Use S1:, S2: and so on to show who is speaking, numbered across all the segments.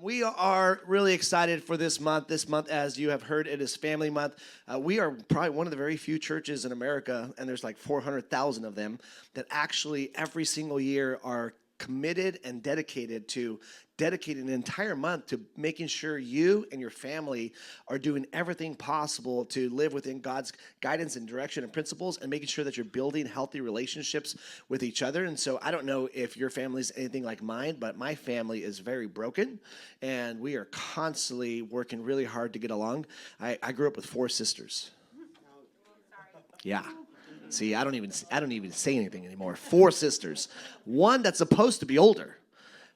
S1: We are really excited for this month. This month, as you have heard, it is Family Month. We are probably one of the very few churches in America, and there's like 400,000 of them, that actually every single year are committed and dedicated to dedicating an entire month to making sure you and your family are doing everything possible to live within God's guidance and direction and principles, and making sure that you're building healthy relationships with each other. And so I don't know if your family is anything like mine, but my family is very broken, and we are constantly working really hard to get along. I grew up with 4 sisters. Yeah. See, I don't even say anything anymore. 4 sisters. One that's supposed to be older.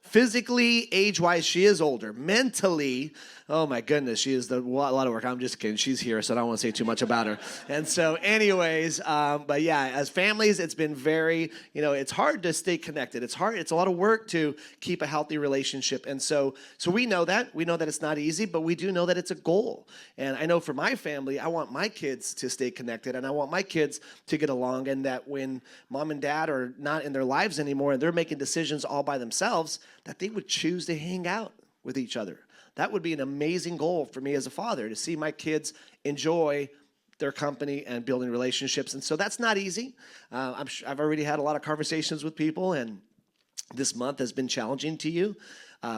S1: Physically, age-wise, she is older. Mentally, oh my goodness, she is a lot of work. I'm just kidding. She's here, so I don't want to say too much about her. And so anyways, but yeah, as families, it's been very, it's hard to stay connected. It's hard. It's a lot of work to keep a healthy relationship. And so we know that. We know that it's not easy, but we do know that it's a goal. And I know for my family, I want my kids to stay connected, and I want my kids to get along, and that when mom and dad are not in their lives anymore and they're making decisions all by themselves, that they would choose to hang out with each other. That would be an amazing goal for me as a father, to see my kids enjoy their company and building relationships. And so that's not easy. I've already had a lot of conversations with people, and this month has been challenging to you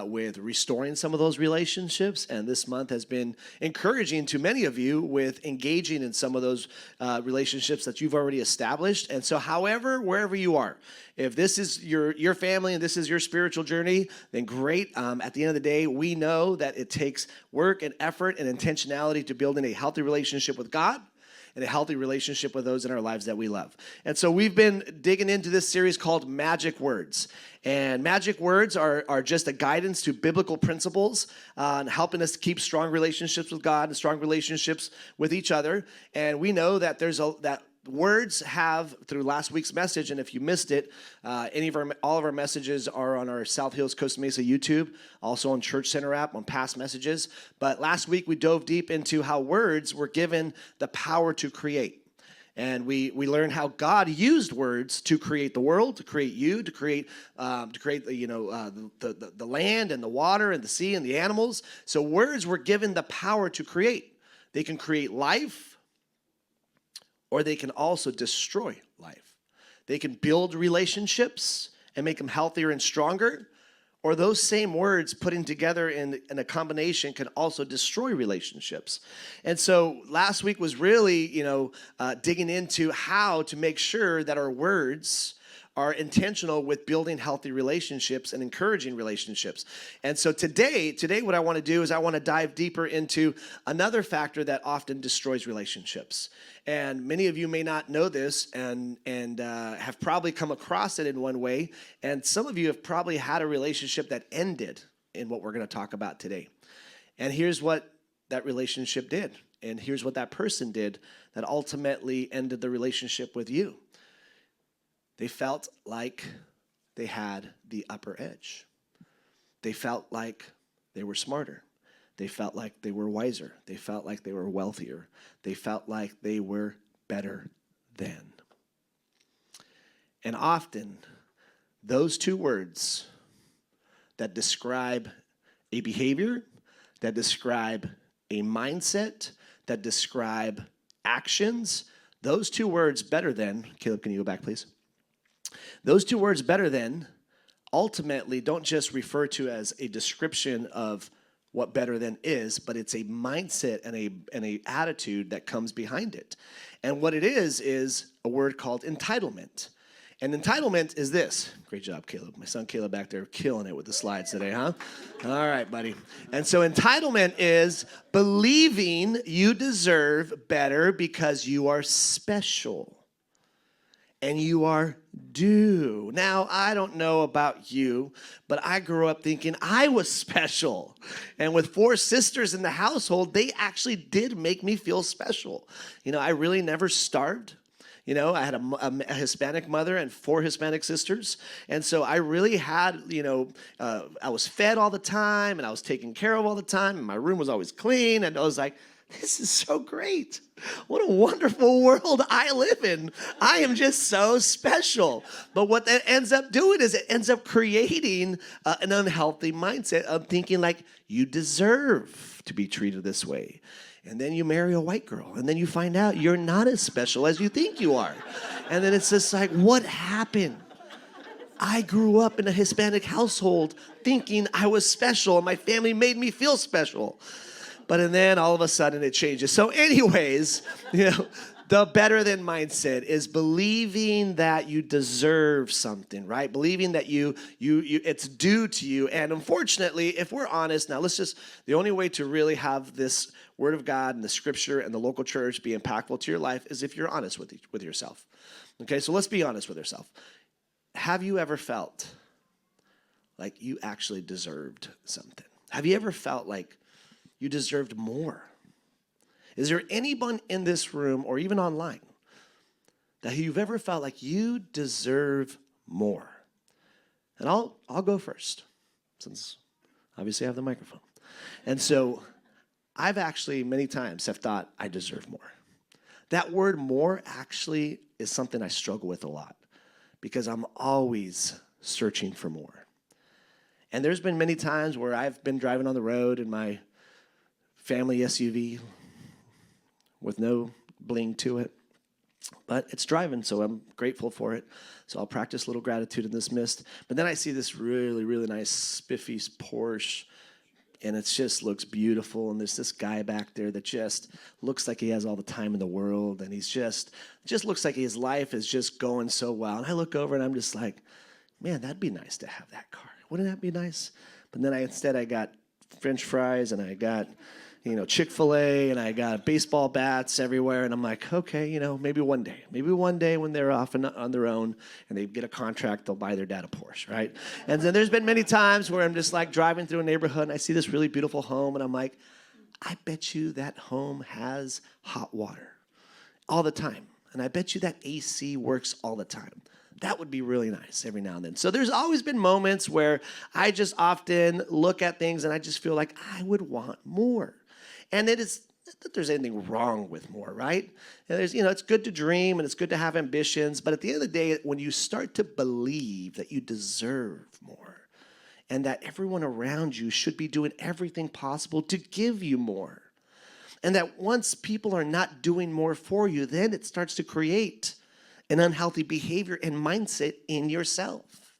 S1: with restoring some of those relationships. And this month has been encouraging to many of you with engaging in some of those relationships that you've already established. And so wherever you are, if this is your family and this is your spiritual journey, then great. At the end of the day, we know that it takes work and effort and intentionality to building a healthy relationship with God and a healthy relationship with those in our lives that we love. And so we've been digging into this series called Magic Words. And magic words are just a guidance to biblical principles on helping us to keep strong relationships with God and strong relationships with each other. And we know that that words have, through last week's message, and if you missed it, all of our messages are on our South Hills Costa Mesa YouTube, also on Church Center app, on past messages. But last week we dove deep into how words were given the power to create. And we learned how God used words to create the world, to create you, to create the land and the water and the sea and the animals. So words were given the power to create. They can create life, or they can also destroy life. They can build relationships and make them healthier and stronger, or those same words putting together in a combination can also destroy relationships. And so last week was really, digging into how to make sure that our words are intentional with building healthy relationships and encouraging relationships. And so today what I want to do is I want to dive deeper into another factor that often destroys relationships. And many of you may not know this and have probably come across it in one way. And some of you have probably had a relationship that ended in what we're going to talk about today. And here's what that relationship did. And here's what that person did that ultimately ended the relationship with you. They felt like they had the upper edge. They felt like they were smarter. They felt like they were wiser. They felt like they were wealthier. They felt like they were better than. And often, those 2 words that describe a behavior, that describe a mindset, that describe actions, those 2 words, better than, Caleb, can you go back, please? Those 2 words, better than, ultimately don't just refer to as a description of what better than is, but it's a mindset and a attitude that comes behind it. And what it is a word called entitlement. And entitlement is this. Great job, Caleb. My son Caleb back there killing it with the slides today, huh? All right, buddy. And so entitlement is believing you deserve better because you are special. And you are due. Now, I don't know about you, but I grew up thinking I was special. And with 4 sisters in the household, they actually did make me feel special. I really never starved. I had a Hispanic mother and 4 Hispanic sisters. And so I really had, I was fed all the time, and I was taken care of all the time, and my room was always clean. And I was like, This is so great. What a wonderful world I live in. I am just so special. But what that ends up doing is it ends up creating an unhealthy mindset of thinking like you deserve to be treated this way. And then you marry a white girl, and then you find out you're not as special as you think you are. And then it's just like, what happened? I grew up in a Hispanic household thinking I was special, and my family made me feel special. But then all of a sudden it changes. So anyways, the better than mindset is believing that you deserve something, right? Believing that you it's due to you. And unfortunately, if we're honest, now the only way to really have this word of God and the scripture and the local church be impactful to your life is if you're honest with yourself. Okay, so let's be honest with ourselves. Have you ever felt like you actually deserved something? Have you ever felt like you deserved more? Is there anyone in this room or even online that you've ever felt like you deserve more? And I'll go first, since obviously I have the microphone. And so I've actually many times have thought I deserve more. That word more actually is something I struggle with a lot because I'm always searching for more. And there's been many times where I've been driving on the road in my family SUV with no bling to it. But it's driving, so I'm grateful for it. So I'll practice a little gratitude in this mist. But then I see this really, really nice spiffy Porsche, and it just looks beautiful. And there's this guy back there that just looks like he has all the time in the world, and he's just looks like his life is just going so well. And I look over, and I'm just like, man, that'd be nice to have that car. Wouldn't that be nice? But then I got French fries, and I got Chick-fil-A, and I got baseball bats everywhere, and I'm like, okay, maybe one day when they're off on their own and they get a contract, they'll buy their dad a Porsche, right? And then there's been many times where I'm just like driving through a neighborhood and I see this really beautiful home, and I'm like, I bet you that home has hot water all the time, and I bet you that AC works all the time. That would be really nice every now and then. So there's always been moments where I just often look at things and I just feel like I would want more. And it is not that there's anything wrong with more, right? And it's good to dream and it's good to have ambitions, but at the end of the day, when you start to believe that you deserve more and that everyone around you should be doing everything possible to give you more, and that once people are not doing more for you, then it starts to create an unhealthy behavior and mindset in yourself.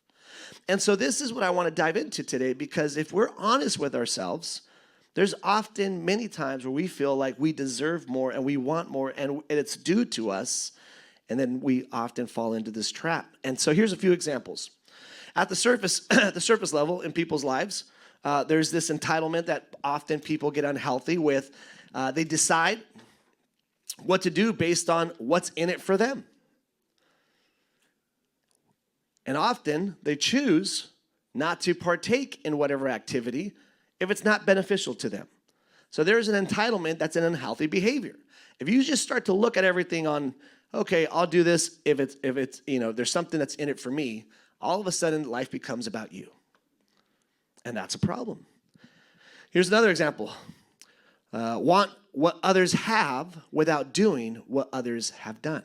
S1: And so this is what I want to dive into today, because if we're honest with ourselves, there's often many times where we feel like we deserve more and we want more and it's due to us, and then we often fall into this trap. And so here's a few examples. At the surface level in people's lives, there's this entitlement that often people get unhealthy with. They decide what to do based on what's in it for them. And often they choose not to partake in whatever activity if it's not beneficial to them. So there's an entitlement that's an unhealthy behavior. If you just start to look at everything on, okay, I'll do this if it's there's something that's in it for me, all of a sudden life becomes about you. And that's a problem. Here's another example. Want what others have without doing what others have done.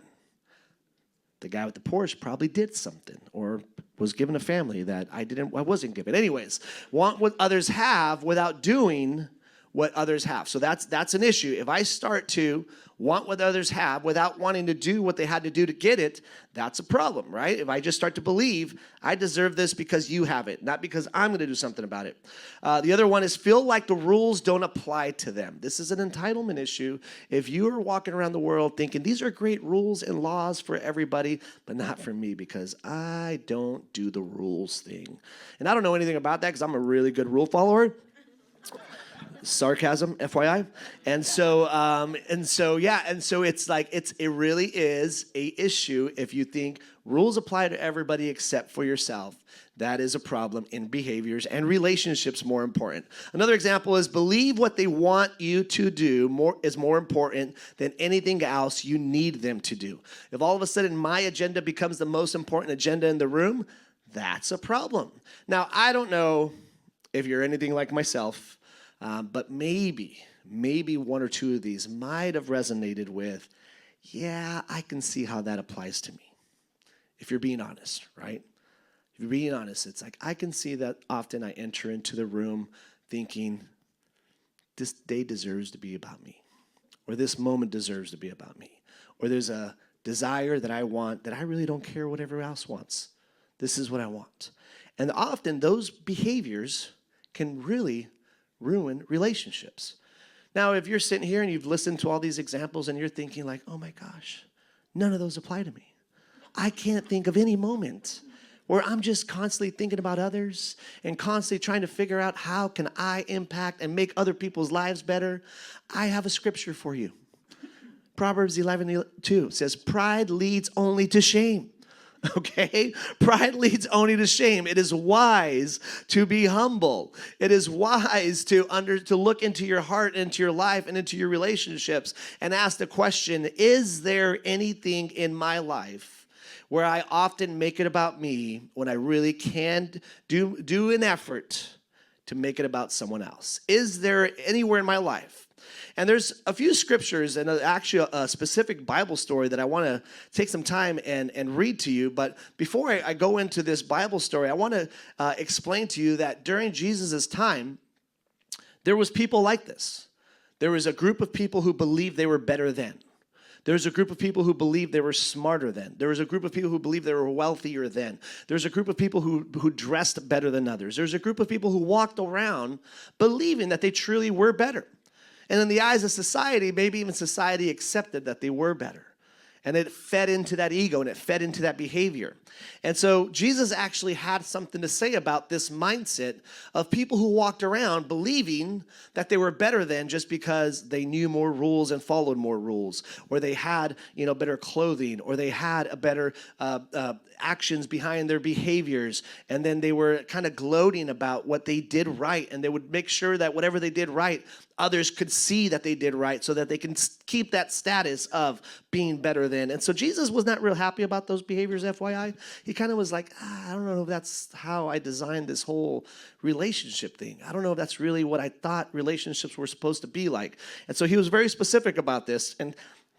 S1: The guy with the Porsche probably did something or was given a family that I wasn't given. Anyways, want what others have without doing what others have. So that's an issue. If I start to want what others have without wanting to do what they had to do to get it, that's a problem, right? If I just start to believe I deserve this because you have it, not because I'm going to do something about it. The other one is feel like the rules don't apply to them. This is an entitlement issue. If you are walking around the world thinking these are great rules and laws for everybody, but not for me because I don't do the rules thing. And I don't know anything about that because I'm a really good rule follower. Sarcasm, FYI. And so it's like it really is a issue if you think rules apply to everybody except for yourself. That is a problem in behaviors and relationships, more important. Another example is believe what they want you to do is more important than anything else you need them to do. If all of a sudden my agenda becomes the most important agenda in the room, that's a problem. Now, I don't know if you're anything like myself, but maybe maybe one or two of these might have resonated with, yeah, I can see how that applies to me. If you're being honest, right? If you're being honest, it's like I can see that often I enter into the room thinking, this day deserves to be about me, or this moment deserves to be about me, or there's a desire that I want that I really don't care what everyone else wants. This is what I want. And often those behaviors can really ruin relationships. Now, if you're sitting here and you've listened to all these examples and you're thinking like, oh my gosh, none of those apply to me. I can't think of any moment where I'm just constantly thinking about others and constantly trying to figure out how can I impact and make other people's lives better. I have a scripture for you. Proverbs 11:2 says, pride leads only to shame. Okay? Pride leads only to shame. It is wise to be humble. It is wise to look into your heart, into your life, and into your relationships and ask the question, is there anything in my life where I often make it about me when I really can do an effort to make it about someone else? Is there anywhere in my life? And there's a few scriptures and actually a specific Bible story that I want to take some time and read to you. But before I go into this Bible story, I want to explain to you that during Jesus' time, there was people like this. There was a group of people who believed they were better than. There was a group of people who believed they were smarter than. There was a group of people who believed they were wealthier than. There's a group of people who dressed better than others. There's a group of people who walked around believing that they truly were better. And in the eyes of society, maybe even society accepted that they were better. And it fed into that ego and it fed into that behavior. And so Jesus actually had something to say about this mindset of people who walked around believing that they were better than just because they knew more rules and followed more rules, or they had, better clothing, or they had a better actions behind their behaviors. And then they were kind of gloating about what they did right, and they would make sure that whatever they did right, others could see that they did right so that they can keep that status of being better than. And so Jesus was not real happy about those behaviors, FYI. He kind of was like, I don't know if that's how I designed this whole relationship thing. I don't know if that's really what I thought relationships were supposed to be like. And so he was very specific about this, and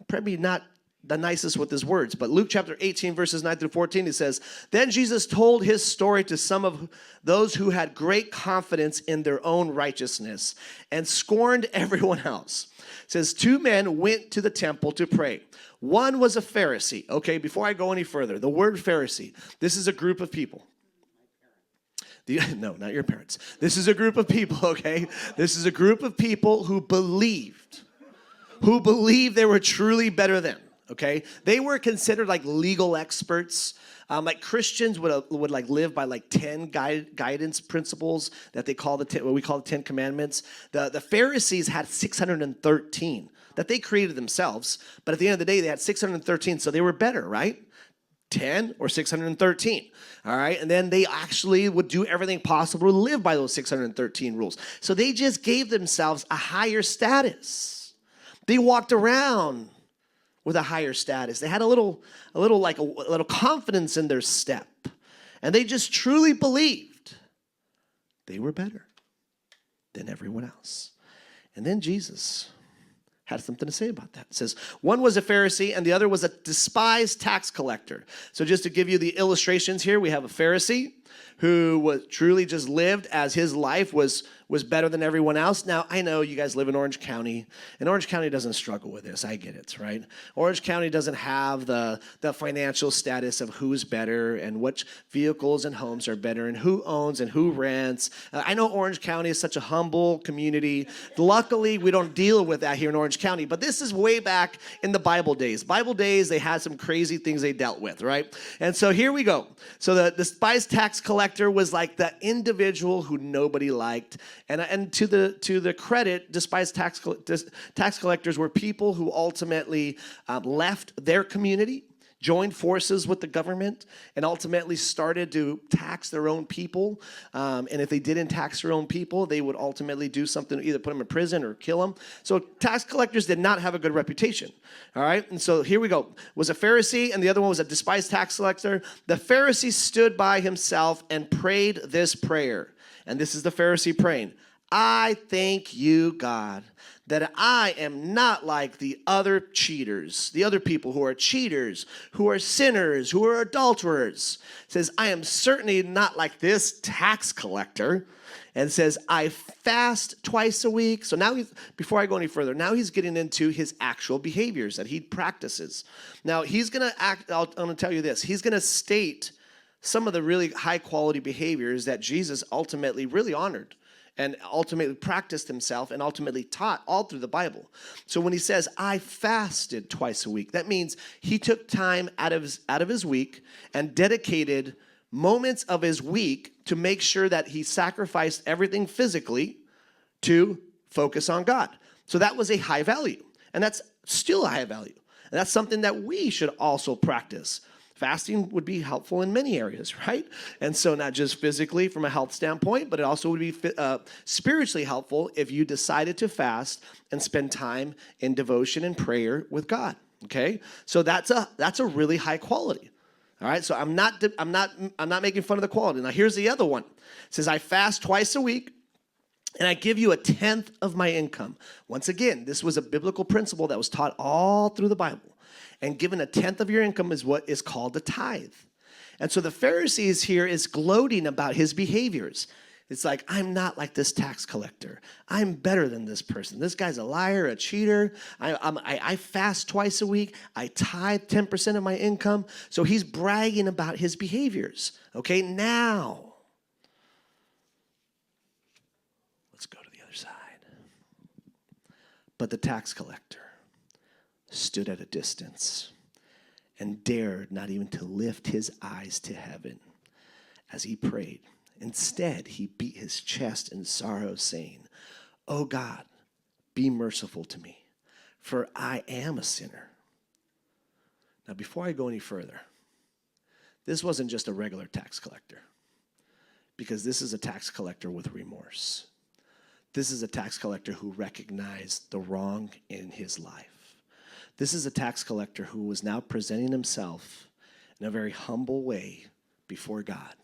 S1: probably not the nicest with his words. But Luke chapter 18, verses 9 through 14, he says, then Jesus told his story to some of those who had great confidence in their own righteousness and scorned everyone else. It says, two men went to the temple to pray. One was a Pharisee. Okay, before I go any further, the word Pharisee, this is a group of people. No, not your parents. This is a group of people, okay? This is a group of people who believed they were truly better than. Okay, they were considered like legal experts. Like Christians would like live by like 10 guidance principles that they call what we call the 10 Commandments. The Pharisees had 613 that they created themselves, but at the end of the day, they had 613, so they were better, right? 10 or 613, all right? And then they actually would do everything possible to live by those 613 rules. So they just gave themselves a higher status. They walked around with a higher status. They had a little confidence in their step. And they just truly believed they were better than everyone else. And then Jesus had something to say about that. It says, one was a Pharisee and the other was a despised tax collector. So just to give you the illustrations here, we have a Pharisee who was truly just lived as his life was better than everyone else. Now, I know you guys live in Orange County, and Orange County doesn't struggle with this. I get it, right? Orange County doesn't have the financial status of who's better and which vehicles and homes are better and who owns and who rents. I know Orange County is such a humble community. Luckily, we don't deal with that here in Orange County, but this is way back in the Bible days. Bible days, they had some crazy things they dealt with, right? And so here we go. So the despised tax collector was like the individual who nobody liked. And to the credit, despised tax collectors were people who ultimately left their community, joined forces with the government, and ultimately started to tax their own people. And if they didn't tax their own people, they would ultimately do something, either put them in prison or kill them. So tax collectors did not have a good reputation. All right, and so here we go. Was a Pharisee, and the other one was a despised tax collector. The Pharisee stood by himself and prayed this prayer. And this is the Pharisee praying. I thank you, God, that I am not like the other cheaters, the other people who are cheaters, who are sinners, who are adulterers. It says, I am certainly not like this tax collector. And says, I fast twice a week. So now, before I go any further, now he's getting into his actual behaviors that he practices. Now, he's going to act, I'm going to tell you this. He's going to state some of the really high quality behaviors that Jesus ultimately really honored and ultimately practiced himself and ultimately taught all through the Bible. So when he says, I fasted twice a week, that means he took time out of his week and dedicated moments of his week to make sure that he sacrificed everything physically to focus on God. So that was a high value, and that's still a high value. And that's something that we should also practice. Fasting would be helpful in many areas, right? And so not just physically from a health standpoint, but it also would be spiritually helpful if you decided to fast and spend time in devotion and prayer with God, okay? So that's a really high quality. All right, so I'm not making fun of the quality. Now here's the other one. It says, I fast twice a week, and I give you 1/10 of my income. Once again, this was a biblical principle that was taught all through the Bible. And given 1/10 of your income is what is called a tithe. And so the Pharisees here is gloating about his behaviors. It's like, I'm not like this tax collector. I'm better than this person. This guy's a liar, a cheater. I fast twice a week. I tithe 10% of my income. So he's bragging about his behaviors. Okay, now, let's go to the other side. But the tax collector stood at a distance and dared not even to lift his eyes to heaven as he prayed. Instead, he beat his chest in sorrow, saying, "Oh God, be merciful to me, for I am a sinner." Now, before I go any further, this wasn't just a regular tax collector, because this is a tax collector with remorse. This is a tax collector who recognized the wrong in his life. This is a tax collector who was now presenting himself in a very humble way before God.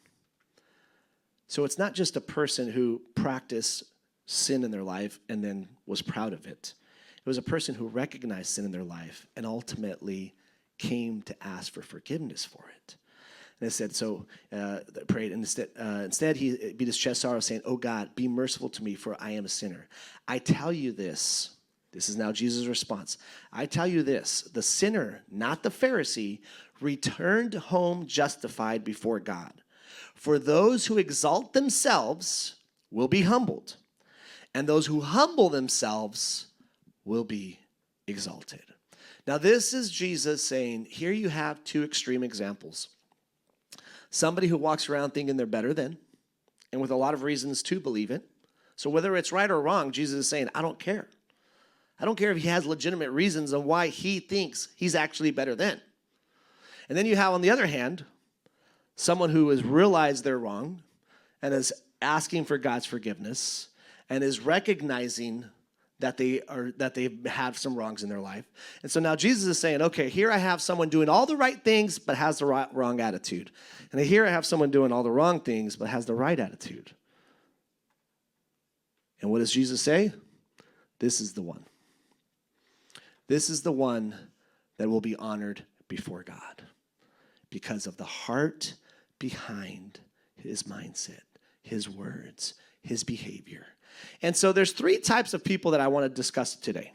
S1: So it's not just a person who practiced sin in their life and then was proud of it. It was a person who recognized sin in their life and ultimately came to ask for forgiveness for it. And it said, so prayed, and instead he beat his chest sorrow, saying, "Oh God, be merciful to me, for I am a sinner. I tell you this." This is now Jesus' response. "I tell you this, the sinner, not the Pharisee, returned home justified before God. For those who exalt themselves will be humbled, and those who humble themselves will be exalted." Now this is Jesus saying, here you have two extreme examples. Somebody who walks around thinking they're better than, and with a lot of reasons to believe it. So whether it's right or wrong, Jesus is saying, I don't care. I don't care if he has legitimate reasons on why he thinks he's actually better than. And then you have, on the other hand, someone who has realized they're wrong and is asking for God's forgiveness and is recognizing that they have some wrongs in their life. And so now Jesus is saying, okay, here I have someone doing all the right things but has the wrong attitude. And here I have someone doing all the wrong things but has the right attitude. And what does Jesus say? This is the one. This is the one that will be honored before God because of the heart behind his mindset, his words, his behavior. And so there's three types of people that I want to discuss today.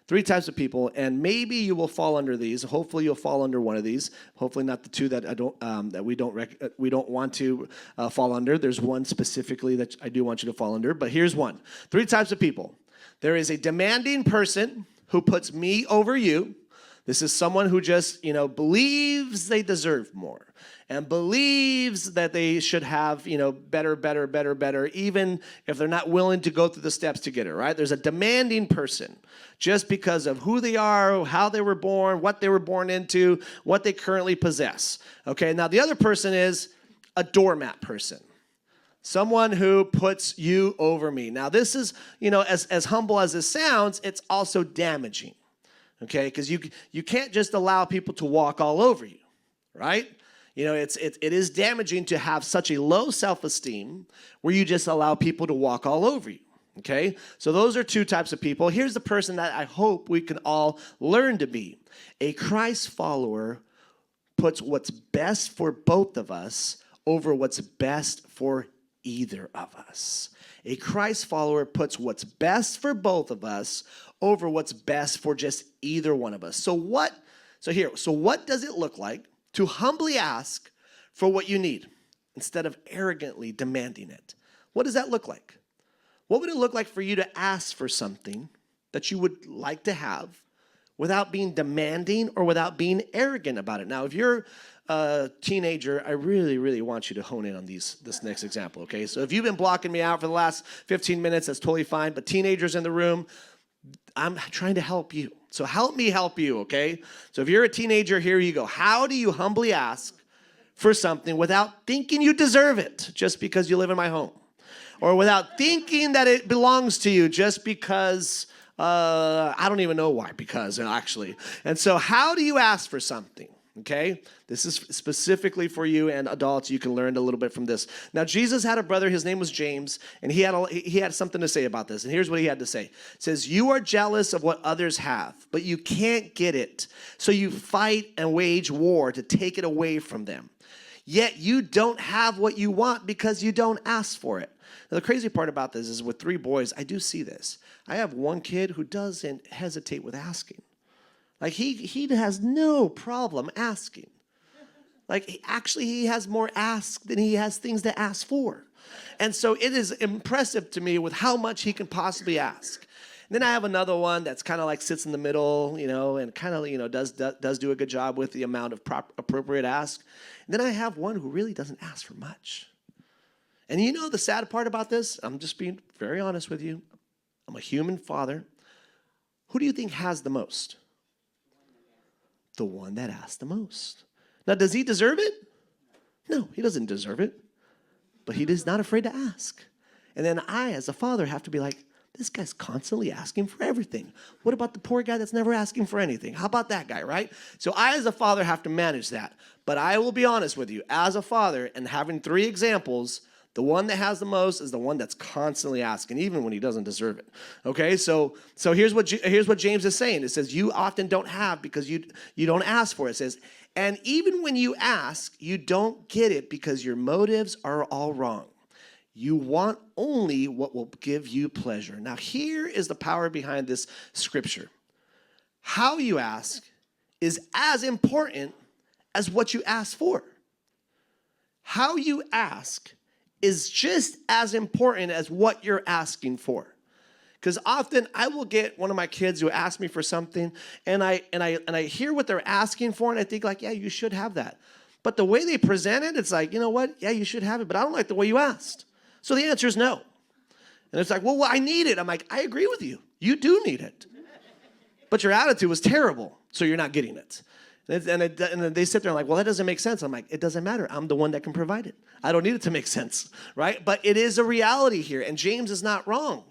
S1: Three types of people, and maybe you will fall under these. Hopefully you'll fall under one of these. Hopefully not the two that we don't want to fall under. There's one specifically that I do want you to fall under, but here's one. Three types of people. There is a demanding person who puts me over you. This is someone who just, believes they deserve more and believes that they should have, better, even if they're not willing to go through the steps to get it, right? There's a demanding person just because of who they are, how they were born, what they were born into, what they currently possess. Okay, now the other person is a doormat person. Someone who puts you over me. Now this is, as humble as this sounds, it's also damaging. Okay, because you can't just allow people to walk all over you, right? It is damaging to have such a low self-esteem where you just allow people to walk all over you, Okay, so those are two types of people. Here's the person that I hope we can all learn to be. A Christ follower puts what's best for both of us over what's best for either of us. A Christ follower puts what's best for both of us over what's best for just either one of us. So what does it look like to humbly ask for what you need instead of arrogantly demanding it? What does that look like? What would it look like for you to ask for something that you would like to have without being demanding or without being arrogant about it? Now, if you're a teenager, I really, really want you to hone in on this next example, okay? So if you've been blocking me out for the last 15 minutes, that's totally fine. But teenagers in the room, I'm trying to help you. So help me help you, okay? So if you're a teenager, here you go. How do you humbly ask for something without thinking you deserve it just because you live in my home? Or without thinking that it belongs to you just because, I don't even know why, because actually. And so how do you ask for something? Okay, this is specifically for you and adults. You can learn a little bit from this. Now, Jesus had a brother. His name was James, and he had something to say about this. And here's what he had to say. It says, "You are jealous of what others have, but you can't get it. So you fight and wage war to take it away from them. Yet you don't have what you want because you don't ask for it." Now, the crazy part about this is with 3 boys, I do see this. I have one kid who doesn't hesitate with asking. Like he has no problem asking. Like he has more ask than he has things to ask for. And so it is impressive to me with how much he can possibly ask. And then I have another one that's kind of like sits in the middle, and kind of, does do a good job with the amount of appropriate ask. And then I have one who really doesn't ask for much. And the sad part about this, I'm just being very honest with you. I'm a human father. Who do you think has the most? The one that asks the most. Now, does he deserve it? No, he doesn't deserve it. But he is not afraid to ask. And then I, as a father, have to be like, this guy's constantly asking for everything. What about the poor guy that's never asking for anything? How about that guy, right? So I, as a father, have to manage that. But I will be honest with you, as a father, and having 3 examples, the one that has the most is the one that's constantly asking, even when he doesn't deserve it. Okay, so here's what James is saying. It says, you often don't have because you don't ask for it. It says, and even when you ask, you don't get it because your motives are all wrong. You want only what will give you pleasure. Now, here is the power behind this scripture. How you ask is as important as what you ask for. How you ask is just as important as what you're asking for. Because often I will get one of my kids who asks me for something, and I hear what they're asking for, and I think like, yeah, you should have that. But the way they present it, it's like, you know what? Yeah, you should have it, but I don't like the way you asked. So the answer is no. And it's like, well, I need it. I'm like, I agree with you. You do need it. But your attitude was terrible, so you're not getting it. And then they sit there and like, well, that doesn't make sense. I'm like, it doesn't matter. I'm the one that can provide it. I don't need it to make sense, right? But it is a reality here, and James is not wrong.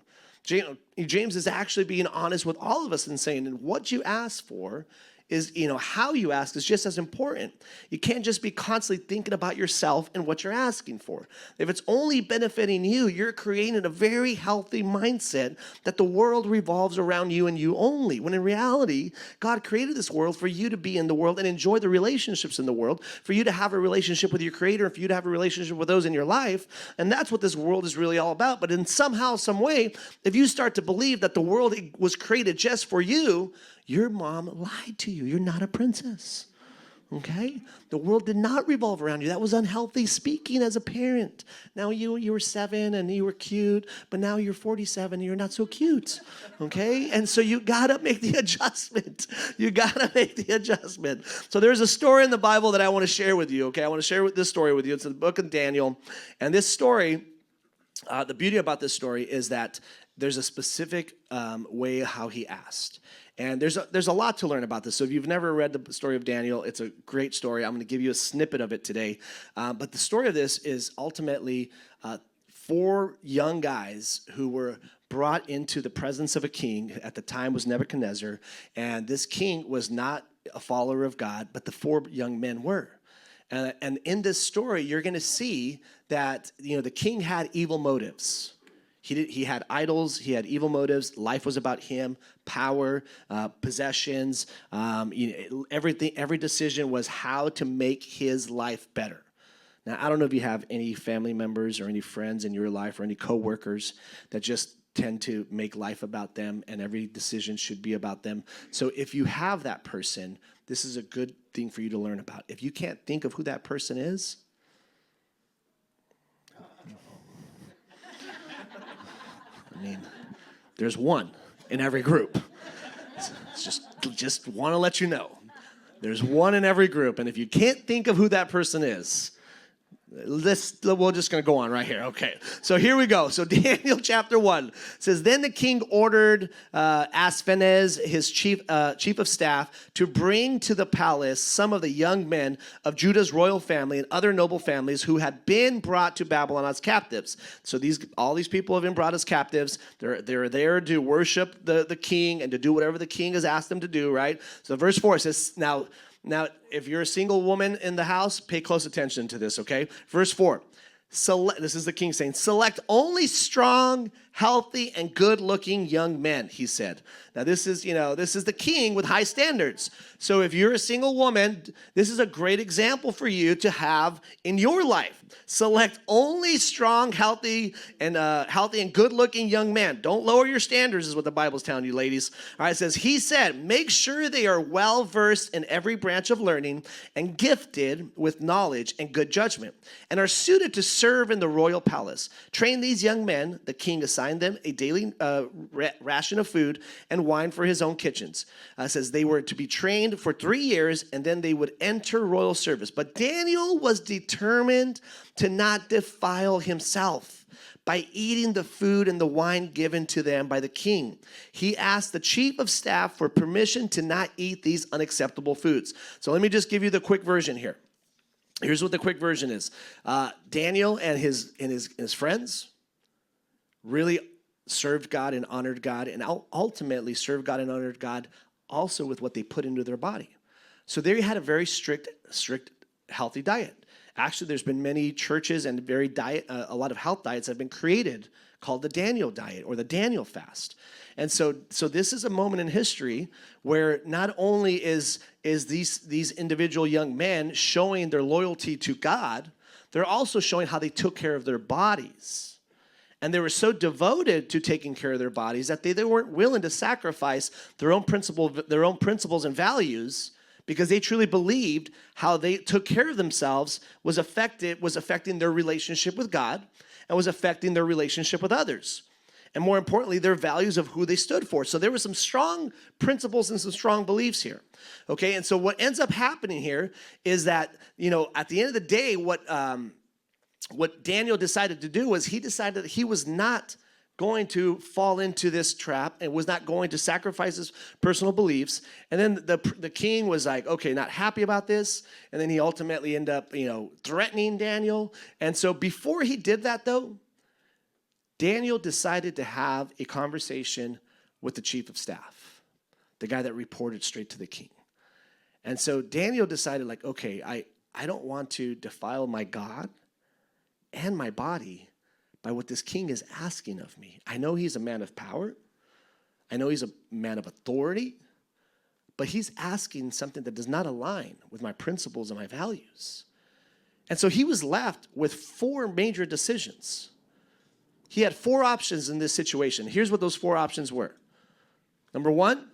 S1: James is actually being honest with all of us and saying, and what you ask for is, how you ask is just as important. You can't just be constantly thinking about yourself and what you're asking for. If it's only benefiting you, you're creating a very healthy mindset that the world revolves around you and you only. When in reality, God created this world for you to be in the world and enjoy the relationships in the world, for you to have a relationship with your Creator, and for you to have a relationship with those in your life. And that's what this world is really all about. But in somehow, some way, if you start to believe that the world was created just for you, your mom lied to you. You're not a princess, okay? The world did not revolve around you. That was unhealthy speaking as a parent. Now you were 7 and you were cute, but now you're 47 and you're not so cute, okay? And so you got to make the adjustment. You got to make the adjustment. So there's a story in the Bible that I want to share with you, okay? I want to share this story with you. It's in the book of Daniel. And this story, the beauty about this story is that there's a specific way how he asked. And there's a lot to learn about this. So if you've never read the story of Daniel, it's a great story. I'm going to give you a snippet of it today. But the story of this is ultimately 4 young guys who were brought into the presence of a king. At the time was Nebuchadnezzar. And this king was not a follower of God, but the 4 young men were. And in this story, you're going to see that the king had evil motives. He had idols. He had evil motives. Life was about him, power, possessions. Everything. Every decision was how to make his life better. Now, I don't know if you have any family members or any friends in your life or any coworkers that just tend to make life about them and every decision should be about them. So if you have that person, this is a good thing for you to learn about. If you can't think of who that person is, I mean, there's one in every group. It's just want to let you know. There's one in every group, and if you can't think of who that person is, we're just going to go on right here. Okay, so here we go. So Daniel chapter 1 says, Then the king ordered Aspenaz, his chief of staff, to bring to the palace some of the young men of Judah's royal family and other noble families who had been brought to Babylon as captives. So all these people have been brought as captives. They're there to worship the king and to do whatever the king has asked them to do, right? So verse 4 says, Now, if you're a single woman in the house, pay close attention to this, okay? Verse 4, this is the king saying, select only strong, healthy, and good-looking young men, he said. Now, this is the king with high standards. So if you're a single woman, this is a great example for you to have in your life. Select only strong, healthy, and good-looking young men. Don't lower your standards, is what the Bible's telling you, ladies. All right, it says, he said, make sure they are well-versed in every branch of learning and gifted with knowledge and good judgment, and are suited to serve in the royal palace. Train these young men. The king assigned them a daily ration of food and wine for his own kitchens. It says they were to be trained for 3 years, and then they would enter royal service. But Daniel was determined to not defile himself by eating the food and the wine given to them by the king. He asked the chief of staff for permission to not eat these unacceptable foods. So let me just give you the quick version here. Here's what the quick version is. Daniel and his friends really served God and honored God, and ultimately served God and honored God also with what they put into their body. So they had a very strict, healthy diet. Actually, there's been many churches and a lot of health diets have been created called the Daniel diet or the Daniel fast. And so this is a moment in history where not only is these individual young men showing their loyalty to God, they're also showing how they took care of their bodies. And they were so devoted to taking care of their bodies that they weren't willing to sacrifice their own principles and values, because they truly believed how they took care of themselves was affecting their relationship with God and was affecting their relationship with others. And more importantly, their values of who they stood for. So there were some strong principles and some strong beliefs here. Okay, and so what ends up happening here is that, at the end of the day, what Daniel decided to do was he decided that he was not going to fall into this trap and was not going to sacrifice his personal beliefs. And then the king was like, okay, not happy about this. And then he ultimately ended up, threatening Daniel. And so before he did that, though, Daniel decided to have a conversation with the chief of staff, the guy that reported straight to the king. And so Daniel decided, like, okay, I don't want to defile my God and my body by what this king is asking of me. I know he's a man of power. I know he's a man of authority, but he's asking something that does not align with my principles and my values. And so he was left with 4 major decisions. He had 4 options in this situation. Here's what those 4 options were. Number 1,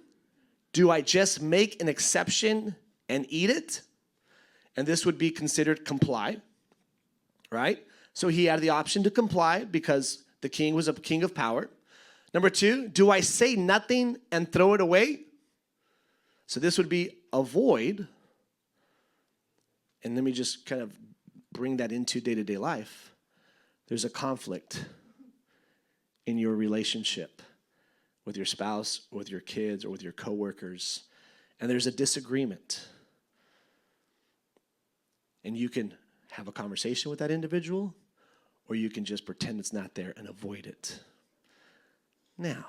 S1: do I just make an exception and eat it? And this would be considered comply, right? So he had the option to comply because the king was a king of power. Number 2, do I say nothing and throw it away? So this would be avoid. And let me just kind of bring that into day-to-day life. There's a conflict in your relationship with your spouse, with your kids, or with your coworkers, and there's a disagreement. And you can have a conversation with that individual, or you can just pretend it's not there and avoid it. Now,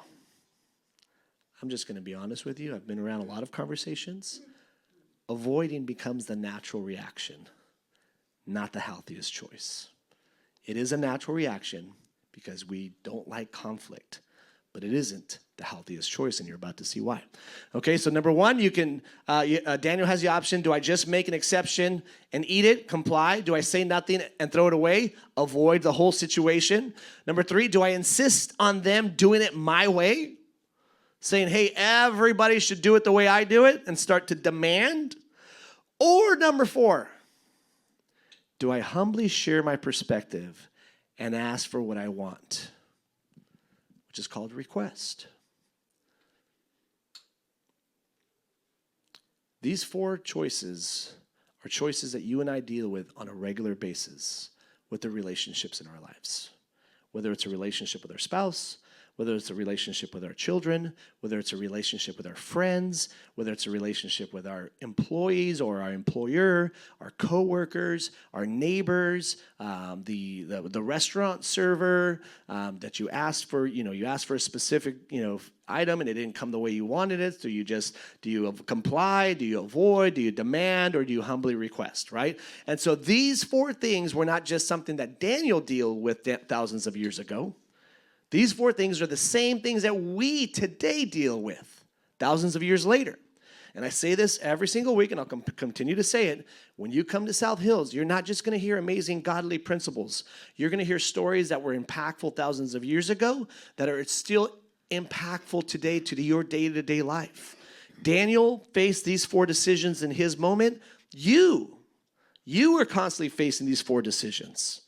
S1: I'm just going to be honest with you. I've been around a lot of conversations. Avoiding becomes the natural reaction, not the healthiest choice. It is a natural reaction because we don't like conflict. But it isn't the healthiest choice, and you're about to see why. Okay, so number one, Daniel has the option: do I just make an exception and eat it, comply? Do I say nothing and throw it away, avoid the whole situation? Number three, do I insist on them doing it my way, saying, hey, everybody should do it the way I do it, and start to demand? Or number four, do I humbly share my perspective and ask for what I want, which is called request? These four choices are choices that you and I deal with on a regular basis with the relationships in our lives. Whether it's a relationship with our spouse, whether it's a relationship with our children, whether it's a relationship with our friends, whether it's a relationship with our employees or our employer, our coworkers, our neighbors, the restaurant server that you asked for, you asked for a specific, item and it didn't come the way you wanted it. So do you comply? Do you avoid? Do you demand? Or do you humbly request, right? And so these four things were not just something that Daniel dealt with thousands of years ago. These four things are the same things that we today deal with thousands of years later. And I say this every single week, and I'll continue to say it. When you come to South Hills, you're not just going to hear amazing godly principles. You're going to hear stories that were impactful thousands of years ago that are still impactful today to your day-to-day life. Daniel faced these four decisions in his moment. You are constantly facing these four decisions.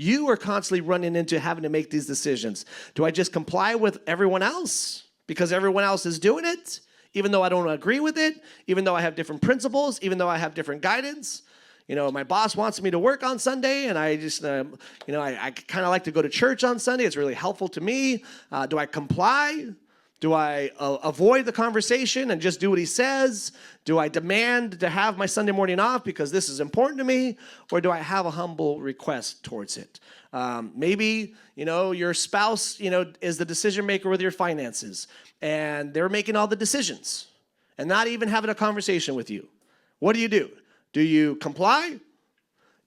S1: You are constantly running into having to make these decisions. Do I just comply with everyone else because everyone else is doing it, even though I don't agree with it, even though I have different principles, even though I have different guidance? My boss wants me to work on Sunday, and I just, I kind of like to go to church on Sunday. It's really helpful to me. Do I comply? Do I avoid the conversation and just do what he says? Do I demand to have my Sunday morning off because this is important to me? Or do I have a humble request towards it? Maybe, your spouse, is the decision maker with your finances, and they're making all the decisions and not even having a conversation with you. What do? Do you comply?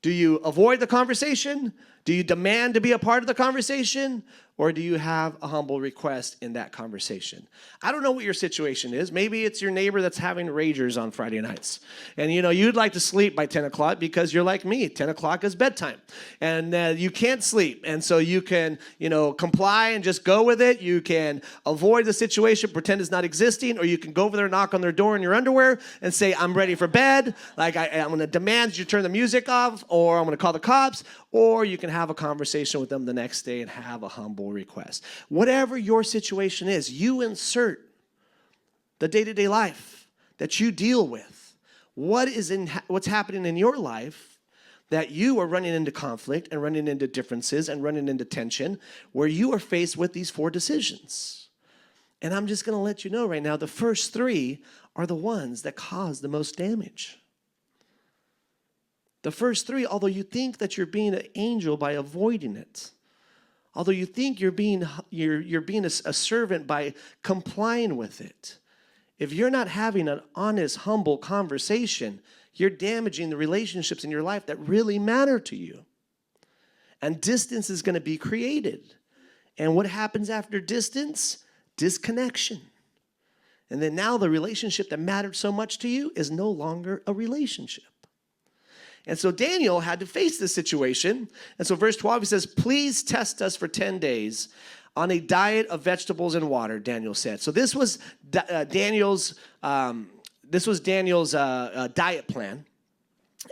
S1: Do you avoid the conversation? Do you demand to be a part of the conversation? Or do you have a humble request in that conversation? I don't know what your situation is. Maybe it's your neighbor that's having ragers on Friday nights. And, you'd like to sleep by 10 o'clock because you're like me. 10 o'clock is bedtime. And you can't sleep. And so you can, comply and just go with it. You can avoid the situation, pretend it's not existing. Or you can go over there, knock on their door in your underwear and say, I'm ready for bed. Like, I'm going to demand you turn the music off, or I'm going to call the cops. Or you can have a conversation with them the next day and have a humble request. Whatever your situation is, you insert the day-to-day life that you deal with. What's happening in your life that you are running into conflict and running into differences and running into tension, where you are faced with these four decisions. And I'm just going to let you know right now, the first three are the ones that cause the most damage. The first three, although you think that you're being an angel by avoiding it, although you think you're being a servant by complying with it, if you're not having an honest, humble conversation, you're damaging the relationships in your life that really matter to you. And distance is going to be created. And what happens after distance? Disconnection. And then now the relationship that mattered so much to you is no longer a relationship. And so Daniel had to face this situation. And so verse 12, he says, please test us for 10 days on a diet of vegetables and water, Daniel said. So this was Daniel's diet plan.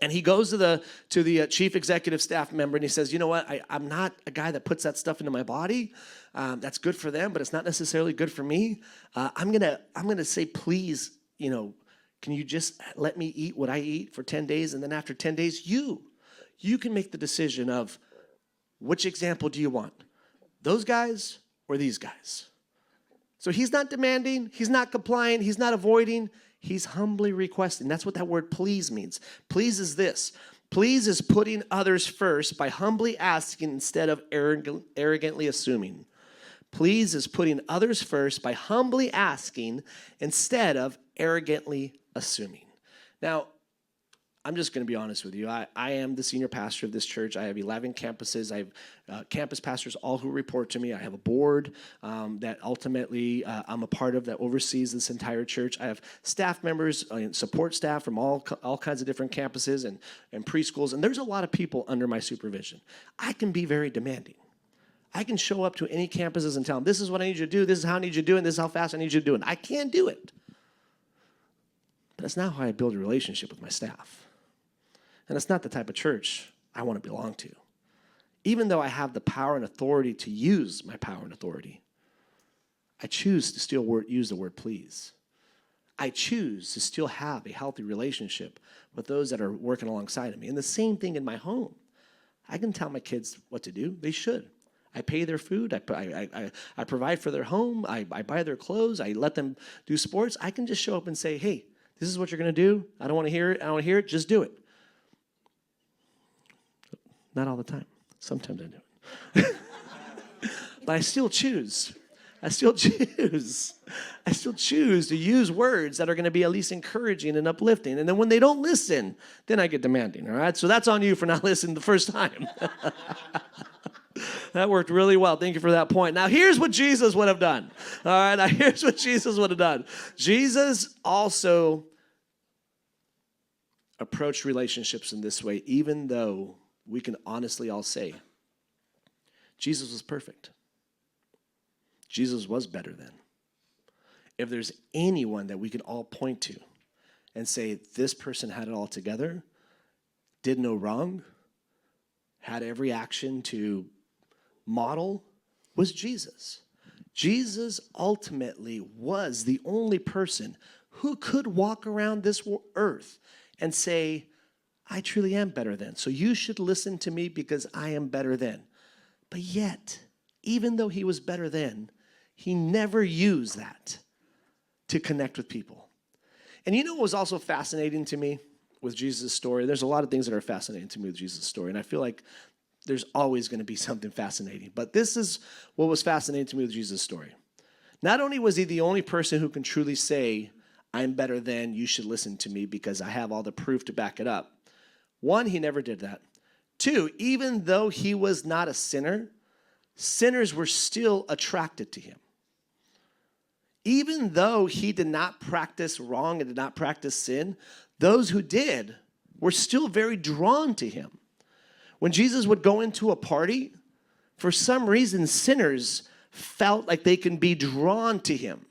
S1: And he goes to the chief executive staff member and he says, you know what, I'm not a guy that puts that stuff into my body. That's good for them, but it's not necessarily good for me. I'm gonna say, please, can you just let me eat what I eat for 10 days? And then after 10 days, you can make the decision of which example do you want? Those guys or these guys? So he's not demanding, he's not complying, he's not avoiding, he's humbly requesting. That's what that word please means. Please is this. Please is putting others first by humbly asking instead of arrogantly assuming. Please is putting others first by humbly asking instead of arrogantly assuming. Now, I'm just going to be honest with you. I am the senior pastor of this church. I have 11 campuses. I have campus pastors, all who report to me. I have a board that ultimately I'm a part of that oversees this entire church. I have staff members and support staff from all kinds of different campuses and preschools. And there's a lot of people under my supervision. I can be very demanding. I can show up to any campuses and tell them, this is what I need you to do, this is how I need you to do it, and this is how fast I need you to do it. I can't do it. But that's not how I build a relationship with my staff. And it's not the type of church I want to belong to. Even though I have the power and authority to use my power and authority, I choose to still use the word please. I choose to still have a healthy relationship with those that are working alongside of me. And the same thing in my home. I can tell my kids what to do. They should. I pay their food. I provide for their home. I buy their clothes. I let them do sports. I can just show up and say, hey, this is what you're going to do. I don't want to hear it. I don't want to hear it. Just do it. Not all the time. Sometimes I do it. But I still choose. I still choose to use words that are going to be at least encouraging and uplifting. And then when they don't listen, then I get demanding, all right? So that's on you for not listening the first time. That worked really well. Thank you for that point. Now, here's what Jesus would have done. All right, now here's what Jesus would have done. Jesus also approached relationships in this way, even though we can honestly all say Jesus was perfect. Jesus was better than. If there's anyone that we can all point to and say, this person had it all together, did no wrong, had every action to model, was Jesus. Jesus ultimately was the only person who could walk around this earth and say, I truly am better than. So you should listen to me because I am better than. But yet, even though he was better than, he never used that to connect with people. And you know what was also fascinating to me with Jesus' story? There's a lot of things that are fascinating to me with Jesus' story, and I feel like there's always going to be something fascinating. But this is what was fascinating to me with Jesus' story. Not only was he the only person who can truly say, I'm better than, you should listen to me because I have all the proof to back it up. One, he never did that. Two, even though he was not a sinner, sinners were still attracted to him. Even though he did not practice wrong and did not practice sin, those who did were still very drawn to him. When Jesus would go into a party, for some reason, sinners felt like they can be drawn to him.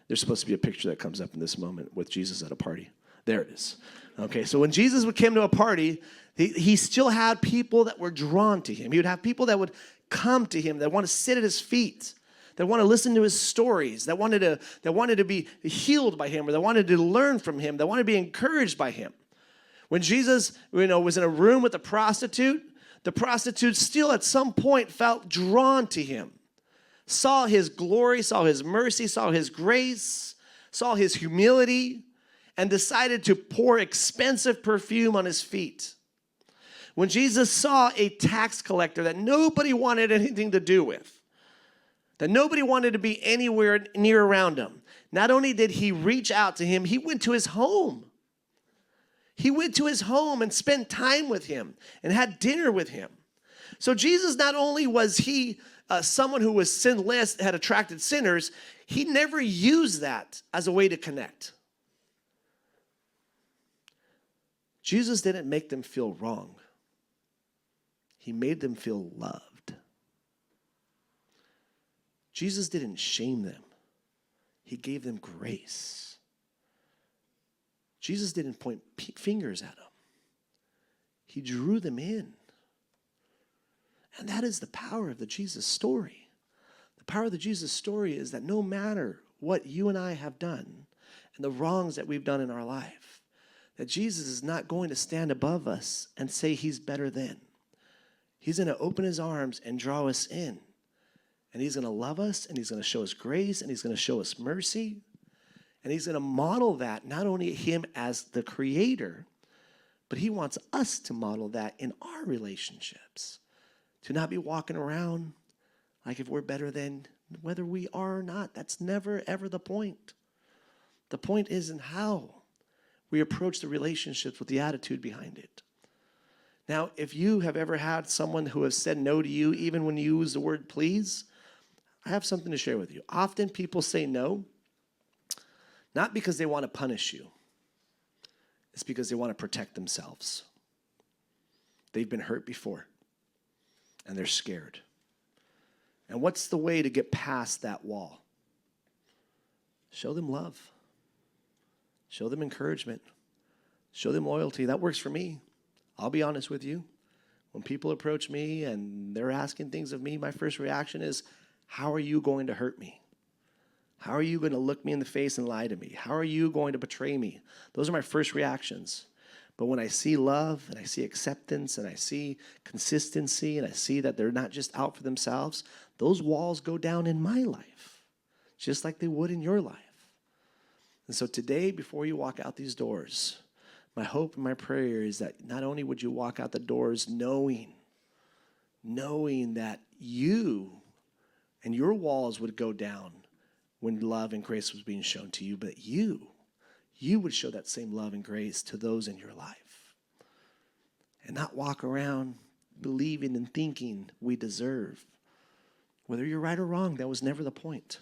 S1: There's supposed to be a picture that comes up in this moment with Jesus at a party. There it is. Okay, so when Jesus would come to a party, he still had people that were drawn to him. He would have people that would come to him, that want to sit at his feet, that want to listen to his stories, that wanted to be healed by him, or that wanted to learn from him, that wanted to be encouraged by him. When Jesus, was in a room with a prostitute, the prostitute still at some point felt drawn to him, saw his glory, saw his mercy, saw his grace, saw his humility, and decided to pour expensive perfume on his feet. When Jesus saw a tax collector that nobody wanted anything to do with, that nobody wanted to be anywhere near around him, not only did he reach out to him, he went to his home. He went to his home and spent time with him and had dinner with him. So Jesus, not only was he someone who was sinless, had attracted sinners, he never used that as a way to connect. Jesus didn't make them feel wrong. He made them feel loved. Jesus didn't shame them. He gave them grace. Jesus didn't point fingers at them. He drew them in. And that is the power of the Jesus story. The power of the Jesus story is that no matter what you and I have done and the wrongs that we've done in our life, that Jesus is not going to stand above us and say he's better than. He's going to open his arms and draw us in. And he's going to love us, and he's going to show us grace, and he's going to show us mercy. And he's going to model that, not only him as the creator, but he wants us to model that in our relationships. To not be walking around like if we're better than whether we are or not. That's never, ever the point. The point is in how We approach the relationships with the attitude behind it. Now, if you have ever had someone who has said no to you, even when you use the word please, I have something to share with you. Often people say no, not because they want to punish you. It's because they want to protect themselves. They've been hurt before, and they're scared. And what's the way to get past that wall? Show them love. Show them encouragement. Show them loyalty. That works for me. I'll be honest with you. When people approach me and they're asking things of me, my first reaction is, how are you going to hurt me? How are you going to look me in the face and lie to me? How are you going to betray me? Those are my first reactions. But when I see love and I see acceptance and I see consistency and I see that they're not just out for themselves, those walls go down in my life, just like they would in your life. And so today, before you walk out these doors, my hope and my prayer is that not only would you walk out the doors knowing that you and your walls would go down when love and grace was being shown to you, but you would show that same love and grace to those in your life. And not walk around believing and thinking we deserve. Whether you're right or wrong, that was never the point.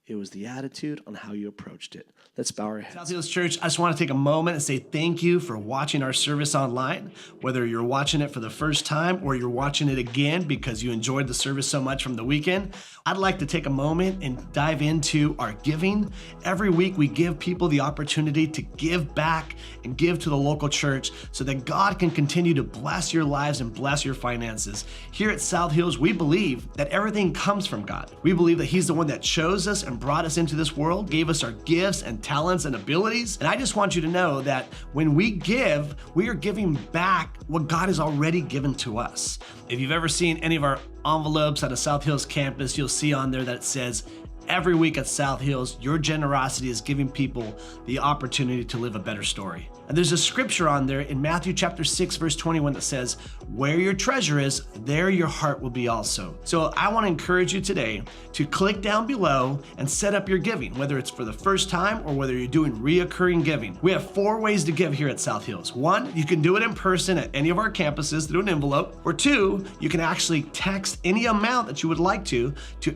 S1: It was the attitude on how you approached it. Let's bow our heads.
S2: South Hills Church, I just want to take a moment and say thank you for watching our service online. Whether you're watching it for the first time or you're watching it again because you enjoyed the service so much from the weekend, I'd like to take a moment and dive into our giving. Every week we give people the opportunity to give back and give to the local church so that God can continue to bless your lives and bless your finances. Here at South Hills, we believe that everything comes from God. We believe that He's the one that chose us and brought us into this world, gave us our gifts and talents and abilities. And I just want you to know that when we give, we are giving back what God has already given to us. If you've ever seen any of our envelopes at a South Hills campus, you'll see on there that it says, every week at South Hills, your generosity is giving people the opportunity to live a better story. And there's a scripture on there in Matthew chapter 6, verse 21 that says, where your treasure is, there your heart will be also. So I want to encourage you today to click down below and set up your giving, whether it's for the first time or whether you're doing reoccurring giving. We have 4 ways to give here at South Hills. 1, you can do it in person at any of our campuses through an envelope. Or 2, you can actually text any amount that you would like to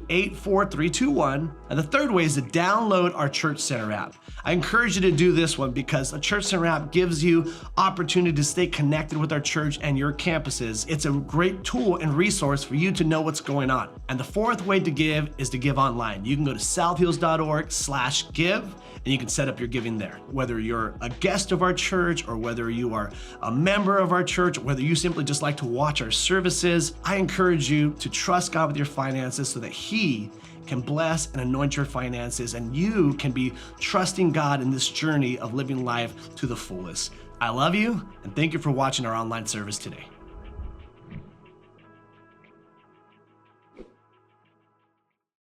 S2: 84321. And the 3rd way is to download our Church Center app. I encourage you to do this one because the Church Center app gives you opportunity to stay connected with our church and your campuses. It's a great tool and resource for you to know what's going on. And the 4th way to give is to give online. You can go to southhills.org/give and you can set up your giving there. Whether you're a guest of our church or whether you are a member of our church, or whether you simply just like to watch our services, I encourage you to trust God with your finances so that He can bless and anoint your finances, and you can be trusting God in this journey of living life to the fullest. I love you, and thank you for watching our online service today.